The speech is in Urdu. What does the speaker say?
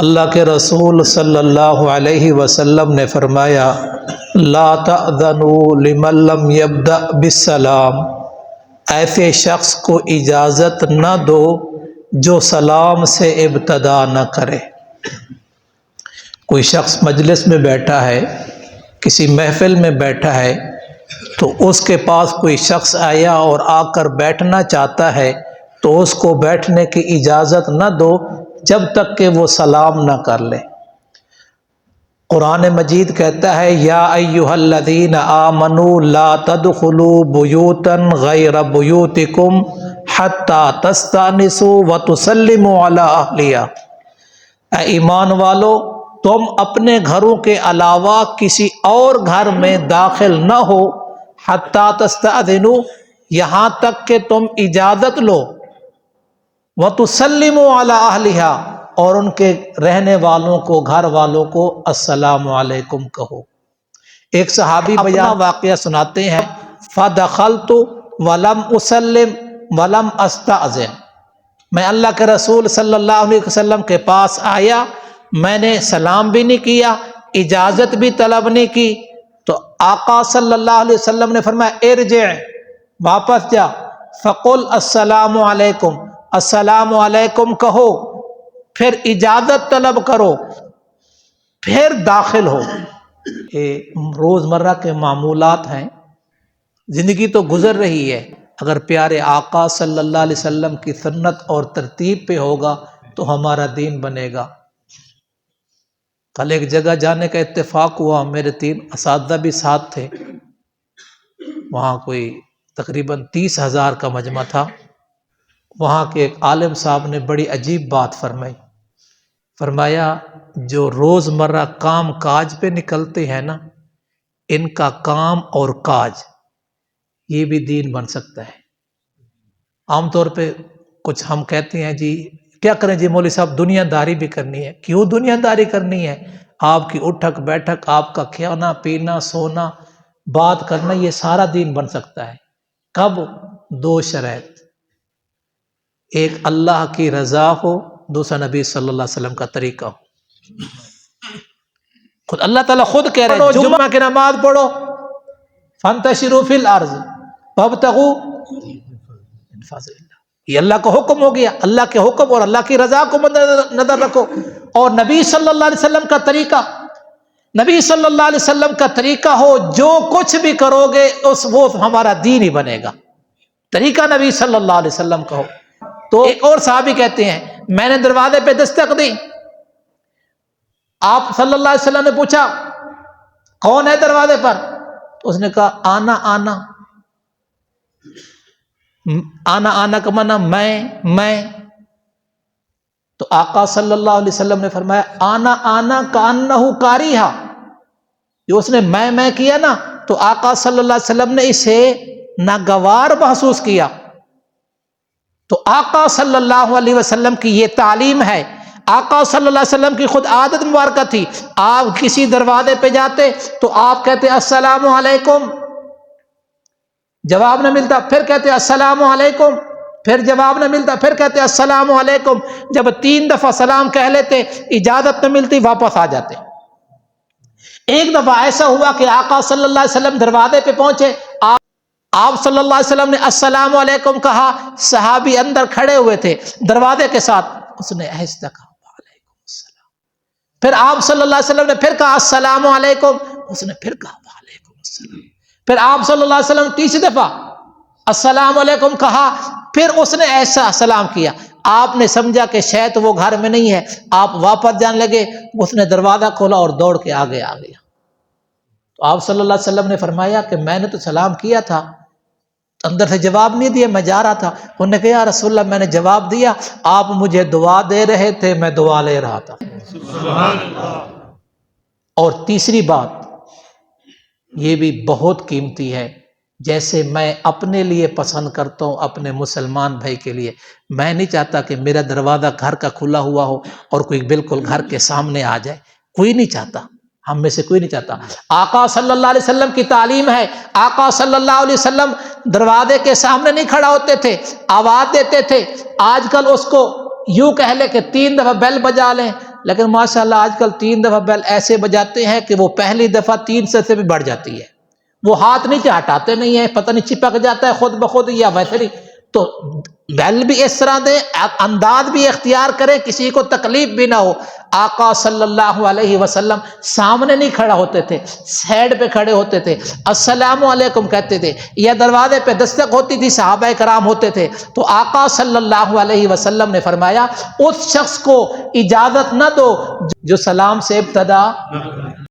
اللہ کے رسول صلی اللہ علیہ وسلم نے فرمایا لا تأذنوا لمن لم یبدأ بالسلام، ایسے شخص کو اجازت نہ دو جو سلام سے ابتدا نہ کرے۔ کوئی شخص مجلس میں بیٹھا ہے، کسی محفل میں بیٹھا ہے، تو اس کے پاس کوئی شخص آیا اور آ کر بیٹھنا چاہتا ہے تو اس کو بیٹھنے کی اجازت نہ دو جب تک کہ وہ سلام نہ کر لے۔ قرآن مجید کہتا ہے یا ایھا الذین آمنوا لا تدخلوا بیوتا غیر بیوتکم حتی تستأنسوا وتسلموا علی اہلہا، اے ایمان والو تم اپنے گھروں کے علاوہ کسی اور گھر میں داخل نہ ہو حتی تستأذنوا، یہاں تک کہ تم اجازت لو، وتسلموا علی اہلہا، اور ان کے رہنے والوں کو، گھر والوں کو السلام علیکم کہو۔ ایک صحابی اپنا واقعہ سناتے ہیں فدخلت ولم اسلم ولم استأذن، میں اللہ کے رسول صلی اللہ علیہ وسلم کے پاس آیا، میں نے سلام بھی نہیں کیا، اجازت بھی طلب نہیں کی، تو آقا صلی اللہ علیہ وسلم نے فرمایا ارجع، واپس جا، فقل السلام علیکم، السلام علیکم کہو، پھر اجازت طلب کرو، پھر داخل ہو۔ یہ روزمرہ کے معمولات ہیں، زندگی تو گزر رہی ہے، اگر پیارے آقا صلی اللہ علیہ وسلم کی سنت اور ترتیب پہ ہوگا تو ہمارا دین بنے گا۔ کل ایک جگہ جانے کا اتفاق ہوا، میرے 3 اساتذہ بھی ساتھ تھے، وہاں کوئی تقریباً 30,000 کا مجمع تھا۔ وہاں کے ایک عالم صاحب نے بڑی عجیب بات فرمائی، فرمایا جو روزمرہ کام کاج پہ نکلتے ہیں نا، ان کا کام اور کاج یہ بھی دین بن سکتا ہے۔ عام طور پہ کچھ ہم کہتے ہیں جی کیا کریں جی مولوی صاحب، دنیا داری بھی کرنی ہے۔ کیوں دنیا داری کرنی ہے؟ آپ کی اٹھک بیٹھک، آپ کا کھانا پینا سونا بات کرنا، یہ سارا دین بن سکتا ہے۔ کب؟ 2 شرائط، ایک اللہ کی رضا ہو، دوسرا نبی صلی اللہ علیہ وسلم کا طریقہ ہو۔ خود اللہ تعالیٰ خود کہہ رہے ہیں جمعہ کی نماز پڑھو، فانتشروا فی الارض وابتغوا من فضل اللہ، یہ اللہ کا حکم ہو گیا۔ اللہ کے حکم اور اللہ کی رضا کو مد نظر رکھو، اور نبی صلی اللہ علیہ وسلم کا طریقہ، نبی صلی اللہ علیہ وسلم کا طریقہ ہو، جو کچھ بھی کرو گے وہ ہمارا دین ہی بنے گا، طریقہ نبی صلی اللہ علیہ وسلم کا ہو۔ تو ایک اور صحابی کہتے ہیں میں نے دروازے پہ دستک دی، آپ صلی اللہ علیہ وسلم نے پوچھا کون ہے دروازے پر؟ تو اس نے کہا آنا آنا، آنا آنا کا معنی میں۔ تو آقا صلی اللہ علیہ وسلم نے فرمایا آنا آنا کانہ کاریہا، جو اس نے میں کیا نا، تو آقا صلی اللہ علیہ وسلم نے اسے ناگوار محسوس کیا۔ تو آقا صلی اللہ علیہ وسلم کی یہ تعلیم ہے، آقا صلی اللہ علیہ وسلم کی خود عادت مبارکہ تھی، آپ کسی دروازے پہ جاتے تو آپ کہتے السلام علیکم، جواب نہ ملتا پھر کہتے السلام علیکم، پھر جواب نہ ملتا پھر کہتے السلام علیکم، جب 3 دفعہ سلام کہہ لیتے اجازت نہ ملتی واپس آ جاتے۔ ایک دفعہ ایسا ہوا کہ آقا صلی اللہ علیہ وسلم دروازے پہ پہنچے، آپ صلی اللہ علیہ وسلم نے السلام علیکم کہا، صحابی اندر کھڑے ہوئے تھے دروازے کے ساتھ، اس نے آہستہ کہا وعلیکم السلام، پھر آپ صلی اللہ علیہ وسلم نے پھر کہا السلام علیکم، اس نے پھر کہا وعلیکم السلام، پھر آپ صلی اللہ علیہ وسلم تیسری دفعہ السلام علیکم کہا، پھر اس نے ایسا سلام کیا، آپ نے سمجھا کہ شاید وہ گھر میں نہیں ہے، آپ واپس جانے لگے، اس نے دروازہ کھولا اور دوڑ کے آگے آ گیا۔ تو آپ صلی اللہ علیہ وسلم نے فرمایا کہ میں نے تو سلام کیا تھا، اندر سے جواب نہیں دیا، میں جا رہا تھا، انہوں نے کہا یا رسول اللہ میں نے جواب دیا، آپ مجھے دعا دے رہے تھے، میں دعا لے رہا تھا۔ سبحان اللہ۔ اور تیسری بات یہ بھی بہت قیمتی ہے، جیسے میں اپنے لیے پسند کرتا ہوں اپنے مسلمان بھائی کے لیے، میں نہیں چاہتا کہ میرا دروازہ گھر کا کھلا ہوا ہو اور کوئی بالکل گھر کے سامنے آ جائے، کوئی نہیں چاہتا، ہم میں سے کوئی نہیں چاہتا۔ آقا صلی اللہ علیہ وسلم کی تعلیم ہے، آقا صلی اللہ علیہ وسلم دروازے کے سامنے نہیں کھڑا ہوتے تھے، آواز دیتے تھے۔ آج کل اس کو یوں کہہ لے کہ 3 دفعہ بیل بجا لیں، لیکن ماشاءاللہ آج کل 3 دفعہ بیل ایسے بجاتے ہیں کہ وہ پہلی دفعہ 3 سے بھی بڑھ جاتی ہے، وہ ہاتھ نیچے ہٹاتے نہیں ہیں، پتہ نہیں چپک جاتا ہے خود بخود یا ویسے ہی۔ تو بیل بھی اس طرح دیں، انداز بھی اختیار کریں، کسی کو تکلیف بھی نہ ہو۔ آقا صلی اللہ علیہ وسلم سامنے نہیں کھڑا ہوتے تھے، سائڈ پہ کھڑے ہوتے تھے، السلام علیکم کہتے تھے، یا دروازے پہ دستک ہوتی تھی، صحابہ کرام ہوتے تھے، تو آقا صلی اللہ علیہ وسلم نے فرمایا اس شخص کو اجازت نہ دو جو سلام سے ابتدا